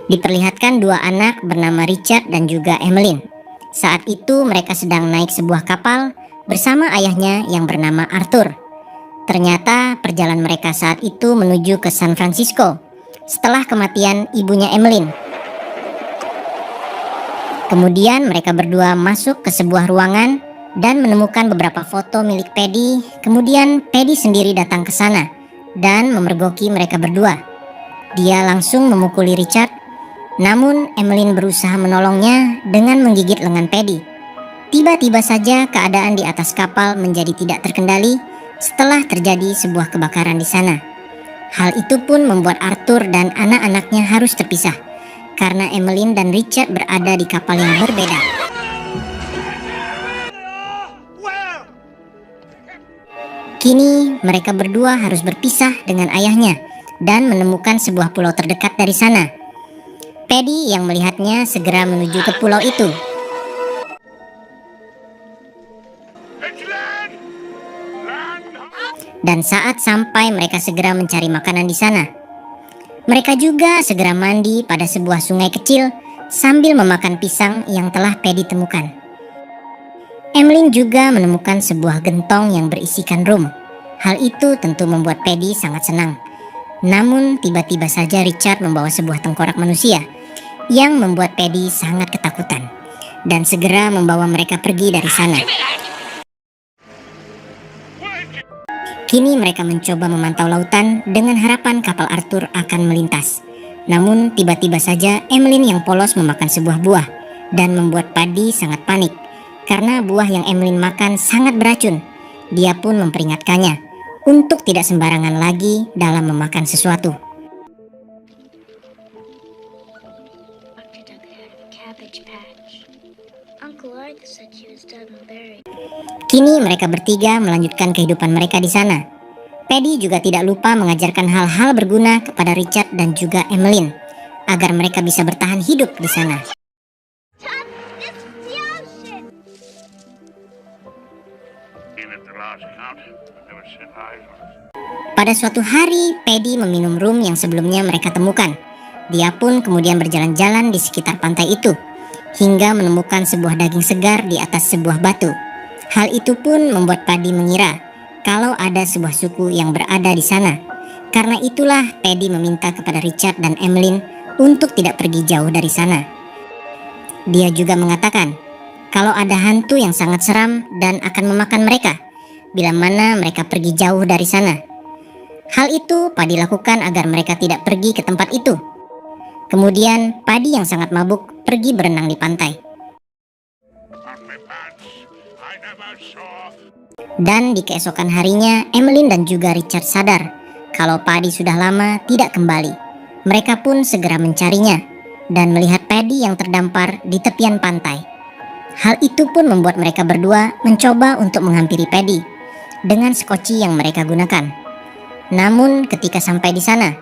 Diperlihatkan dua anak bernama Richard dan juga Emmeline. Saat itu mereka sedang naik sebuah kapal bersama ayahnya yang bernama Arthur. Ternyata perjalanan mereka saat itu menuju ke San Francisco setelah kematian ibunya Emmeline. Kemudian mereka berdua masuk ke sebuah ruangan dan menemukan beberapa foto milik Paddy. Kemudian Paddy sendiri datang ke sana dan memergoki mereka berdua. Dia langsung memukuli Richard, namun Emmeline berusaha menolongnya dengan menggigit lengan Paddy. Tiba-tiba saja keadaan di atas kapal menjadi tidak terkendali setelah terjadi sebuah kebakaran di sana. Hal itu pun membuat Arthur dan anak-anaknya harus terpisah karena Emmeline dan Richard berada di kapal yang berbeda. Kini mereka berdua harus berpisah dengan ayahnya dan menemukan sebuah pulau terdekat dari sana. Paddy yang melihatnya segera menuju ke pulau itu. Dan saat sampai mereka segera mencari makanan di sana. Mereka juga segera mandi pada sebuah sungai kecil sambil memakan pisang yang telah Paddy temukan. Emmeline juga menemukan sebuah gentong yang berisikan rum. Hal itu tentu membuat Paddy sangat senang. Namun tiba-tiba saja Richard membawa sebuah tengkorak manusia yang membuat Paddy sangat ketakutan dan segera membawa mereka pergi dari sana. Kini mereka mencoba memantau lautan dengan harapan kapal Arthur akan melintas. Namun tiba-tiba saja Emmeline yang polos memakan sebuah buah dan membuat Paddy sangat panik karena buah yang Emmeline makan sangat beracun. Dia pun memperingatkannya untuk tidak sembarangan lagi dalam memakan sesuatu. Kini mereka bertiga melanjutkan kehidupan mereka di sana. Paddy juga tidak lupa mengajarkan hal-hal berguna kepada Richard dan juga Emmeline agar mereka bisa bertahan hidup di sana. Pada suatu hari, Paddy meminum rum yang sebelumnya mereka temukan. Dia pun kemudian berjalan-jalan di sekitar pantai itu hingga menemukan sebuah daging segar di atas sebuah batu. Hal itu pun membuat Paddy mengira kalau ada sebuah suku yang berada di sana. Karena itulah Paddy meminta kepada Richard dan Emmeline untuk tidak pergi jauh dari sana. Dia juga mengatakan kalau ada hantu yang sangat seram dan akan memakan mereka bila mana mereka pergi jauh dari sana. Hal itu Paddy lakukan agar mereka tidak pergi ke tempat itu. Kemudian Paddy yang sangat mabuk pergi berenang di pantai. Dan di keesokan harinya, Emmeline dan juga Richard sadar kalau Paddy sudah lama tidak kembali. Mereka pun segera mencarinya dan melihat Paddy yang terdampar di tepian pantai. Hal itu pun membuat mereka berdua mencoba untuk menghampiri Paddy dengan skoci yang mereka gunakan. Namun ketika sampai di sana,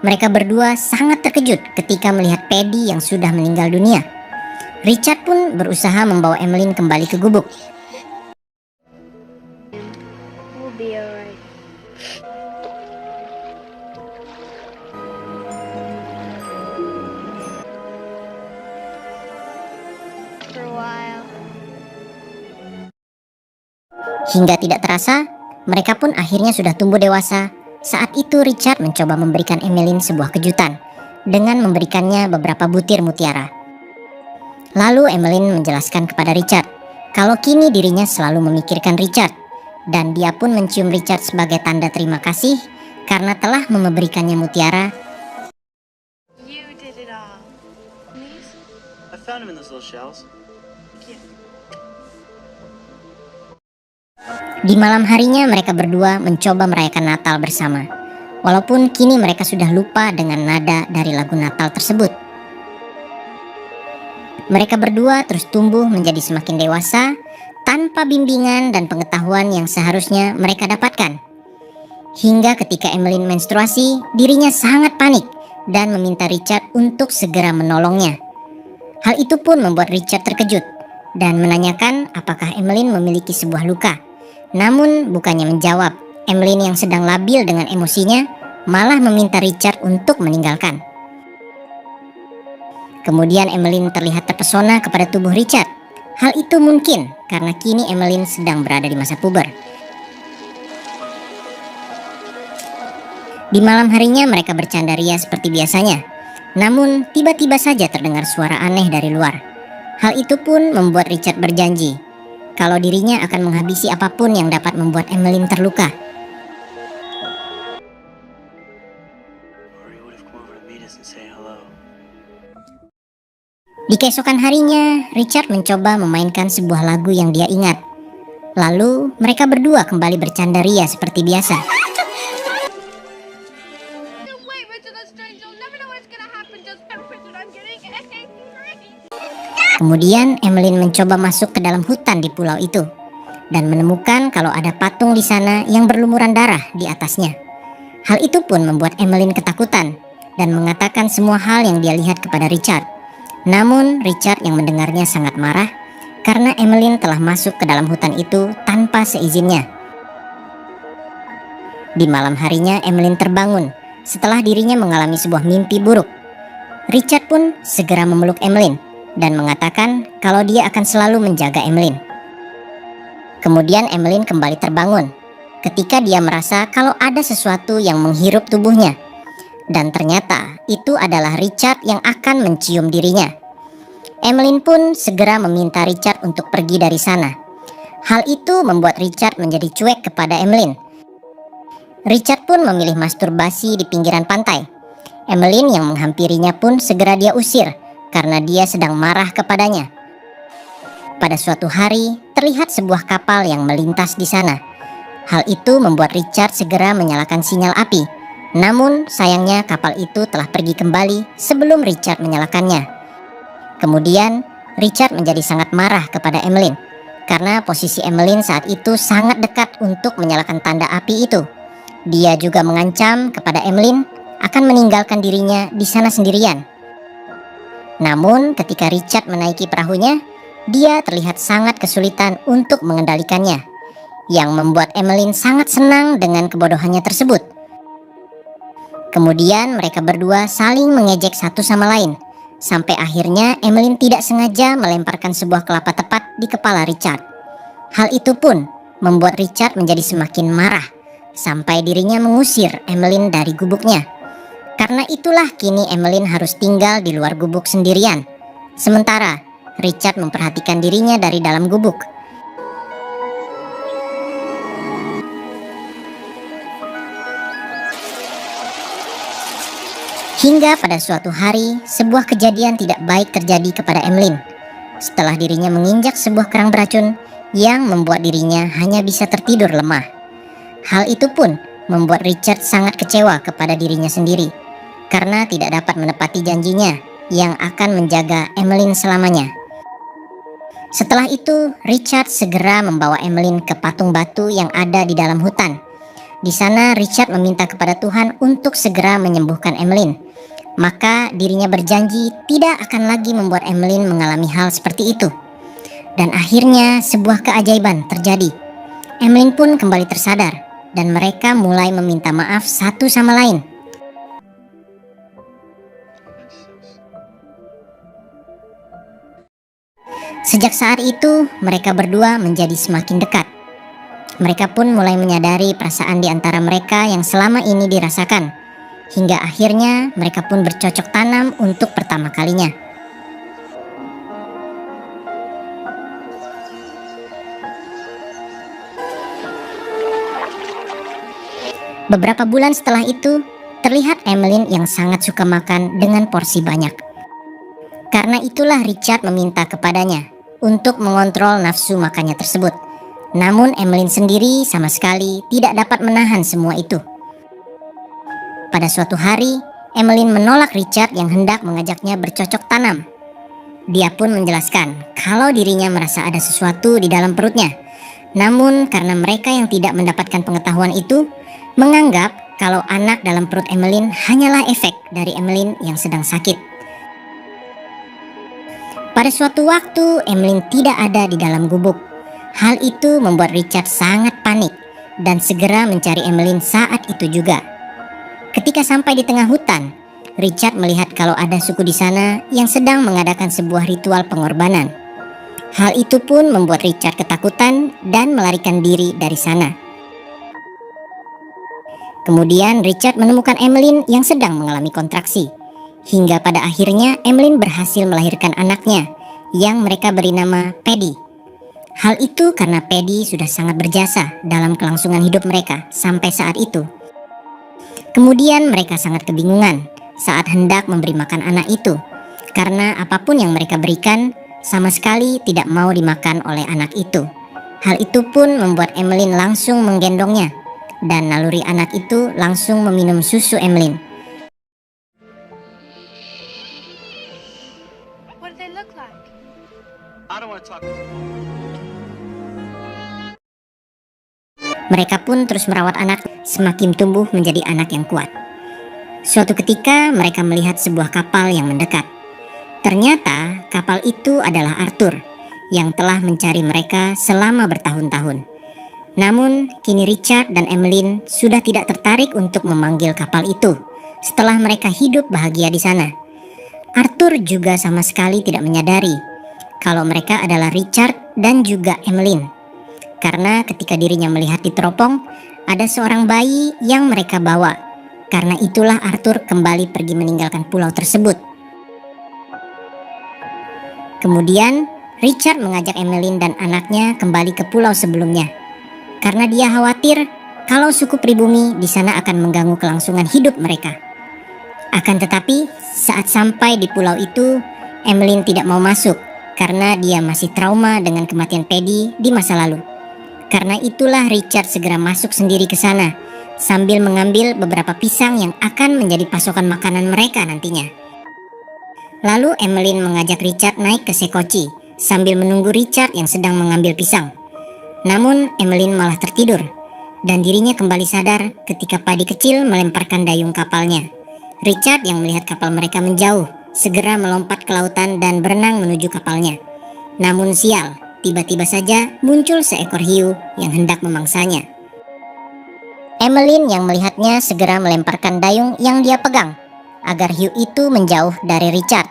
mereka berdua sangat terkejut ketika melihat Paddy yang sudah meninggal dunia. Richard pun berusaha membawa Emmeline kembali ke gubuk. Hingga tidak terasa, mereka pun akhirnya sudah tumbuh dewasa. Saat itu Richard mencoba memberikan Emmeline sebuah kejutan dengan memberikannya beberapa butir mutiara. Lalu Emmeline menjelaskan kepada Richard kalau kini dirinya selalu memikirkan Richard, dan dia pun mencium Richard sebagai tanda terima kasih karena telah memberikannya mutiara. Di malam harinya mereka berdua mencoba merayakan Natal bersama, walaupun kini mereka sudah lupa dengan nada dari lagu Natal tersebut. Mereka berdua terus tumbuh menjadi semakin dewasa tanpa bimbingan dan pengetahuan yang seharusnya mereka dapatkan. Hingga ketika Emmeline menstruasi, dirinya sangat panik dan meminta Richard untuk segera menolongnya. Hal itu pun membuat Richard terkejut dan menanyakan apakah Emmeline memiliki sebuah luka. Namun bukannya menjawab, Emmeline yang sedang labil dengan emosinya malah meminta Richard untuk meninggalkan. Kemudian Emmeline terlihat terpesona kepada tubuh Richard. Hal itu mungkin karena kini Emmeline sedang berada di masa puber. Di malam harinya mereka bercanda ria seperti biasanya. Namun tiba-tiba saja terdengar suara aneh dari luar. Hal itu pun membuat Richard berjanji kalau dirinya akan menghabisi apapun yang dapat membuat Emmeline terluka. Di keesokan harinya, Richard mencoba memainkan sebuah lagu yang dia ingat. Lalu mereka berdua kembali bercanda ria seperti biasa. Kemudian Emmeline mencoba masuk ke dalam hutan di pulau itu dan menemukan kalau ada patung di sana yang berlumuran darah di atasnya. Hal itu pun membuat Emmeline ketakutan dan mengatakan semua hal yang dia lihat kepada Richard. Namun Richard yang mendengarnya sangat marah karena Emmeline telah masuk ke dalam hutan itu tanpa seizinnya. Di malam harinya Emmeline terbangun setelah dirinya mengalami sebuah mimpi buruk. Richard pun segera memeluk Emmeline dan mengatakan kalau dia akan selalu menjaga Emmeline. Kemudian Emmeline kembali terbangun ketika dia merasa kalau ada sesuatu yang menghirup tubuhnya. Dan ternyata itu adalah Richard yang akan mencium dirinya. Emmeline pun segera meminta Richard untuk pergi dari sana. Hal itu membuat Richard menjadi cuek kepada Emmeline. Richard pun memilih masturbasi di pinggiran pantai. Emmeline yang menghampirinya pun segera dia usir karena dia sedang marah kepadanya. Pada suatu hari, terlihat sebuah kapal yang melintas di sana. Hal itu membuat Richard segera menyalakan sinyal api. Namun sayangnya kapal itu telah pergi kembali sebelum Richard menyalakannya. Kemudian Richard menjadi sangat marah kepada Emmeline karena posisi Emmeline saat itu sangat dekat untuk menyalakan tanda api itu. Dia juga mengancam kepada Emmeline akan meninggalkan dirinya di sana sendirian. Namun ketika Richard menaiki perahunya, dia terlihat sangat kesulitan untuk mengendalikannya, yang membuat Emmeline sangat senang dengan kebodohannya tersebut. Kemudian mereka berdua saling mengejek satu sama lain, sampai akhirnya Emmeline tidak sengaja melemparkan sebuah kelapa tepat di kepala Richard. Hal itu pun membuat Richard menjadi semakin marah, sampai dirinya mengusir Emmeline dari gubuknya. Karena itulah kini Emmeline harus tinggal di luar gubuk sendirian. Sementara Richard memperhatikan dirinya dari dalam gubuk. Hingga pada suatu hari, sebuah kejadian tidak baik terjadi kepada Emmeline. Setelah dirinya menginjak sebuah kerang beracun yang membuat dirinya hanya bisa tertidur lemah. Hal itu pun membuat Richard sangat kecewa kepada dirinya sendiri karena tidak dapat menepati janjinya yang akan menjaga Emmeline selamanya. Setelah itu, Richard segera membawa Emmeline ke patung batu yang ada di dalam hutan. Di sana Richard meminta kepada Tuhan untuk segera menyembuhkan Emmeline. Maka dirinya berjanji tidak akan lagi membuat Emmeline mengalami hal seperti itu. Dan akhirnya sebuah keajaiban terjadi. Emmeline pun kembali tersadar dan mereka mulai meminta maaf satu sama lain. Sejak saat itu mereka berdua menjadi semakin dekat. Mereka pun mulai menyadari perasaan di antara mereka yang selama ini dirasakan. Hingga akhirnya mereka pun bercocok tanam untuk pertama kalinya. Beberapa bulan setelah itu, terlihat Emmeline yang sangat suka makan dengan porsi banyak. Karena itulah Richard meminta kepadanya untuk mengontrol nafsu makannya tersebut. Namun Emmeline sendiri sama sekali tidak dapat menahan semua itu. Pada suatu hari, Emmeline menolak Richard yang hendak mengajaknya bercocok tanam. Dia pun menjelaskan kalau dirinya merasa ada sesuatu di dalam perutnya. Namun karena mereka yang tidak mendapatkan pengetahuan itu menganggap kalau anak dalam perut Emmeline hanyalah efek dari Emmeline yang sedang sakit. Pada suatu waktu Emmeline tidak ada di dalam gubuk. Hal itu membuat Richard sangat panik dan segera mencari Emmeline saat itu juga. Ketika sampai di tengah hutan, Richard melihat kalau ada suku di sana yang sedang mengadakan sebuah ritual pengorbanan. Hal itu pun membuat Richard ketakutan dan melarikan diri dari sana. Kemudian Richard menemukan Emmeline yang sedang mengalami kontraksi. Hingga pada akhirnya Emmeline berhasil melahirkan anaknya yang mereka beri nama Paddy. Hal itu karena Paddy sudah sangat berjasa dalam kelangsungan hidup mereka sampai saat itu. Kemudian mereka sangat kebingungan saat hendak memberi makan anak itu, karena apapun yang mereka berikan sama sekali tidak mau dimakan oleh anak itu. Hal itu pun membuat Emmeline langsung menggendongnya, dan naluri anak itu langsung meminum susu Emmeline. What do they look like? I don't want to talk. Mereka pun terus merawat anak semakin tumbuh menjadi anak yang kuat. Suatu ketika mereka melihat sebuah kapal yang mendekat. Ternyata kapal itu adalah Arthur yang telah mencari mereka selama bertahun-tahun. Namun kini Richard dan Emmeline sudah tidak tertarik untuk memanggil kapal itu setelah mereka hidup bahagia di sana. Arthur juga sama sekali tidak menyadari kalau mereka adalah Richard dan juga Emmeline. Karena ketika dirinya melihat di teropong, ada seorang bayi yang mereka bawa. Karena itulah Arthur kembali pergi meninggalkan pulau tersebut. Kemudian Richard mengajak Emmeline dan anaknya kembali ke pulau sebelumnya. Karena dia khawatir kalau suku pribumi di sana akan mengganggu kelangsungan hidup mereka. Akan tetapi saat sampai di pulau itu, Emmeline tidak mau masuk karena dia masih trauma dengan kematian Paddy di masa lalu. Karena itulah Richard segera masuk sendiri ke sana sambil mengambil beberapa pisang yang akan menjadi pasokan makanan mereka nantinya. Lalu Emmeline mengajak Richard naik ke sekoci sambil menunggu Richard yang sedang mengambil pisang. Namun Emmeline malah tertidur dan dirinya kembali sadar ketika Paddy kecil melemparkan dayung kapalnya. Richard yang melihat kapal mereka menjauh segera melompat ke lautan dan berenang menuju kapalnya. Namun sial, tiba-tiba saja muncul seekor hiu yang hendak memangsanya. Emmeline yang melihatnya segera melemparkan dayung yang dia pegang agar hiu itu menjauh dari Richard.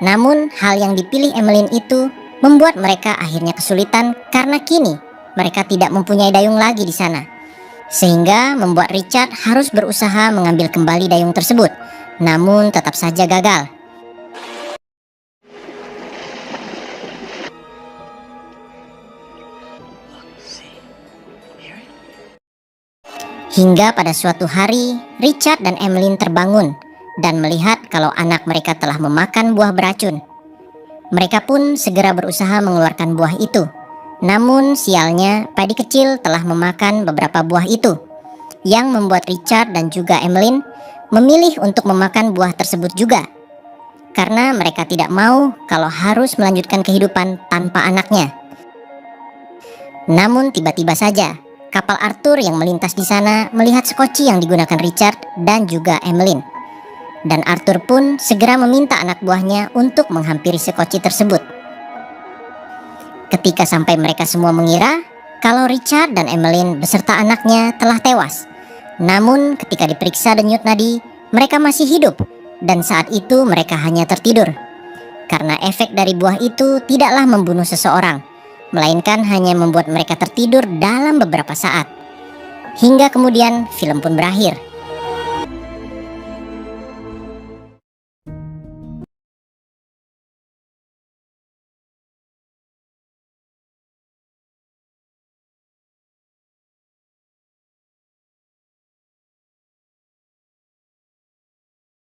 Namun hal yang dipilih Emmeline itu membuat mereka akhirnya kesulitan karena kini mereka tidak mempunyai dayung lagi di sana. Sehingga membuat Richard harus berusaha mengambil kembali dayung tersebut. Namun tetap saja gagal. Hingga pada suatu hari, Richard dan Emmeline terbangun dan melihat kalau anak mereka telah memakan buah beracun. Mereka pun segera berusaha mengeluarkan buah itu. Namun sialnya, Paddy kecil telah memakan beberapa buah itu, yang membuat Richard dan juga Emmeline memilih untuk memakan buah tersebut juga. Karena mereka tidak mau kalau harus melanjutkan kehidupan tanpa anaknya. Namun tiba-tiba saja, kapal Arthur yang melintas di sana melihat sekoci yang digunakan Richard dan juga Emmeline. Dan Arthur pun segera meminta anak buahnya untuk menghampiri sekoci tersebut. Ketika sampai mereka semua mengira kalau Richard dan Emmeline beserta anaknya telah tewas. Namun ketika diperiksa denyut nadi, mereka masih hidup dan saat itu mereka hanya tertidur. Karena efek dari buah itu tidaklah membunuh seseorang, melainkan hanya membuat mereka tertidur dalam beberapa saat. Hingga kemudian film pun berakhir.